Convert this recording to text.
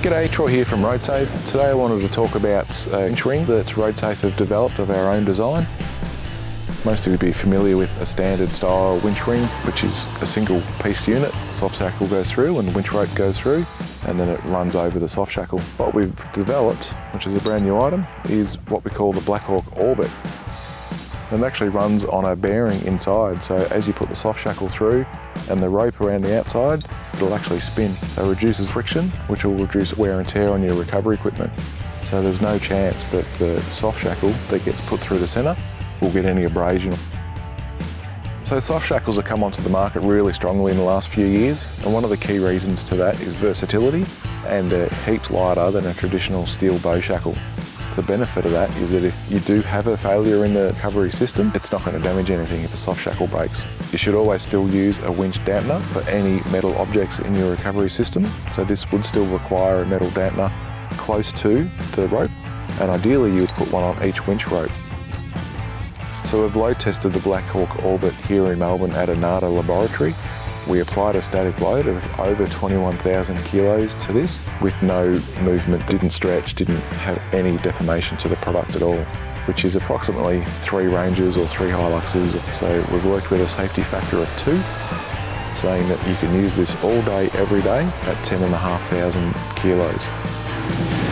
G'day, Troy here from Roadsafe. Today I wanted to talk about a winch ring that Roadsafe have developed of our own design. Most of you will be familiar with a standard style winch ring, which is a single piece unit. Soft shackle goes through and the winch rope goes through, and then it runs over the soft shackle. What we've developed, which is a brand new item, is what we call the Orbiit. And it actually runs on a bearing inside, so as you put the soft shackle through and the rope around the outside, it'll actually spin. So it reduces friction, which will reduce wear and tear on your recovery equipment. So there's no chance that the soft shackle that gets put through the centre will get any abrasion. So soft shackles have come onto the market really strongly in the last few years, and one of the key reasons to that is versatility, and they're heaps lighter than a traditional steel bow shackle. The benefit of that is that if you do have a failure in the recovery system, it's not going to damage anything if the soft shackle breaks. You should always still use a winch dampener for any metal objects in your recovery system. So this would still require a metal dampener close to the rope, and ideally you would put one on each winch rope. So we've load tested the Orbiit here in Melbourne at a NADA laboratory. We applied a static load of over 21,000 kilos to this with no movement, didn't stretch, didn't have any deformation to the product at all, which is approximately 3 Rangers or 3 Hiluxes. So we've worked with a safety factor of 2, saying that you can use this all day, every day at 10,500 kilos.